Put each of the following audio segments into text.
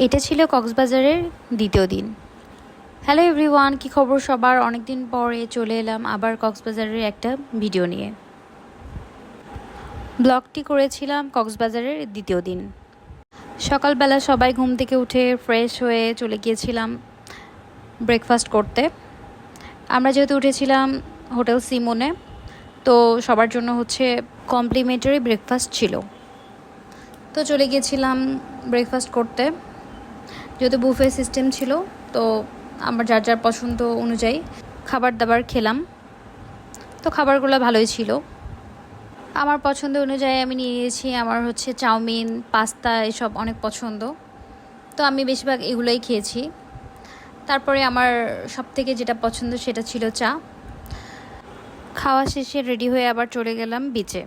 এটা ছিল কক্সবাজারের দ্বিতীয় দিন। হ্যালো এভরিওয়ান, কি খবর সবার? অনেক দিন পরে চলে এলাম আবার কক্সবাজারের একটা ভিডিও নিয়ে। ব্লগটি করেছিলাম কক্সবাজারের দ্বিতীয় দিন। সকালবেলা সবাই ঘুম থেকে উঠে ফ্রেশ হয়ে চলে গিয়েছিলাম ব্রেকফাস্ট করতে। আমরা যেহেতু উঠেছিলাম হোটেল সিমনে, তো সবার জন্য কমপ্লিমেন্টারি ব্রেকফাস্ট ছিল, তো চলে গিয়েছিলাম ব্রেকফাস্ট করতে। যেহেতু বুফে সিস্টেম ছিল, তো আমার যার যার পছন্দ অনুযায়ী খাবার দাবার খেলাম। তো খাবারগুলো ভালোই ছিল। আমার পছন্দ অনুযায়ী আমি নিয়ে নিয়েছি। আমার চাউমিন, পাস্তা এসব অনেক পছন্দ, তো আমি বেশিরভাগ এগুলোই খেয়েছি। তারপরে আমার সবথেকে যেটা পছন্দ সেটা ছিল চা। খাওয়া শেষে রেডি হয়ে আবার চলে গেলাম বিচে।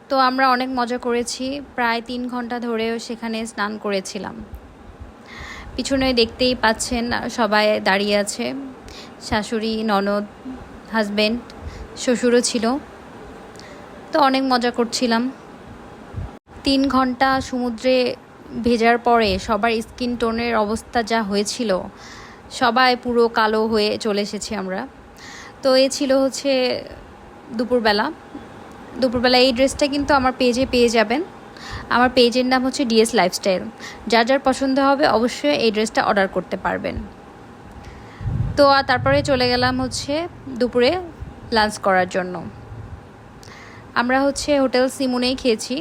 তো আমরা অনেক মজা করেছি, প্রায় 3 ঘন্টা ধরেও সেখানে স্নান করেছিলাম। পিছনে দেখতেই পাচ্ছেন সবাই দাঁড়িয়ে আছে, শাশুড়ি, ননদ, হাজব্যান্ড, শ্বশুরও ছিল। তো অনেক মজা করছিলাম। 3 ঘন্টা সমুদ্রে ভেজার পরে সবার স্কিন টোনের অবস্থা যা হয়েছিল, সবাই পুরো কালো হয়ে চলে এসেছি আমরা। তো এ ছিল দুপুরবেলা। এই ড্রেসটা কিন্তু আমার পেজে পেয়ে যাবেন। আমার পেজের নাম ডিএস লাইফস্টাইল। যার যার পছন্দ হবে অবশ্যই এই ড্রেসটা অর্ডার করতে পারবেন। তো তারপরে চলে গেলাম দুপুরে লাঞ্চ করার জন্য। আমরা হোটেল সিমনেই খেয়েছি,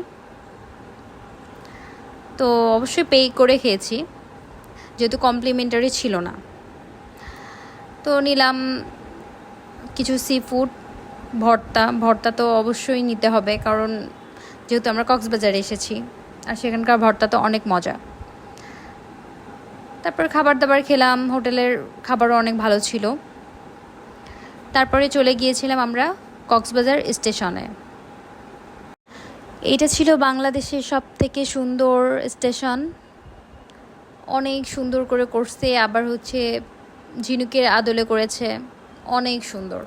তো অবশ্যই পে করে খেয়েছি যেহেতু কমপ্লিমেন্টারি ছিল না। তো নিলাম কিছু সি ফুড, ভর্তা তো অবশ্যই নিতে হবে, কারণ যেহেতু আমরা কক্সবাজারে এসেছি আর সেখানকার ভর্তা তো অনেক মজা। তারপর খাবার দাবার খেলাম, হোটেলের খাবারও অনেক ভালো ছিল। তারপরে চলে গিয়েছিলাম আমরা কক্সবাজার স্টেশনে। এটা ছিল বাংলাদেশের সবথেকে সুন্দর স্টেশন। অনেক সুন্দর করে করছে, আবার ঝিনুকের আদলে করেছে, অনেক সুন্দর।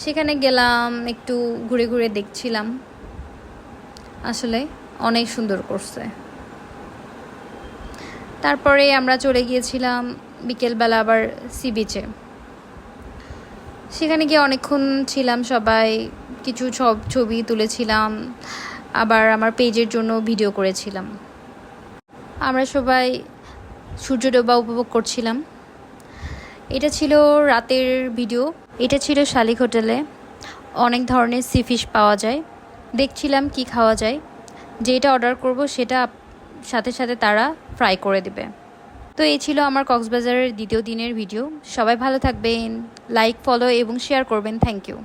সেখানে গেলাম, একটু ঘুরে ঘুরে দেখছিলাম, আসলে অনেক সুন্দর করছে। তারপরে আমরা চলে গিয়েছিলাম বিকেলবেলা আবার সি বিচে। সেখানে গিয়ে অনেকক্ষণ ছিলাম, সবাই কিছু ছবি তুলেছিলাম, আবার আমার পেজের জন্য ভিডিও করেছিলাম। আমরা সবাই সূর্যডোবা উপভোগ করছিলাম। এটা ছিল রাতের ভিডিও। এটা ছিল শালিক হোটেলে। অনেক ধরনের সি ফিশ পাওয়া যায়। দেখছিলাম কি খাওয়া যায়, যেটা অর্ডার করব সেটা সাথে সাথে তারা ফ্রাই করে দেবে। তো এই ছিল আমার কক্সবাজারের দ্বিতীয় দিনের ভিডিও। সবাই ভালো থাকবেন, লাইক, ফলো এবং শেয়ার করবেন। Thank you.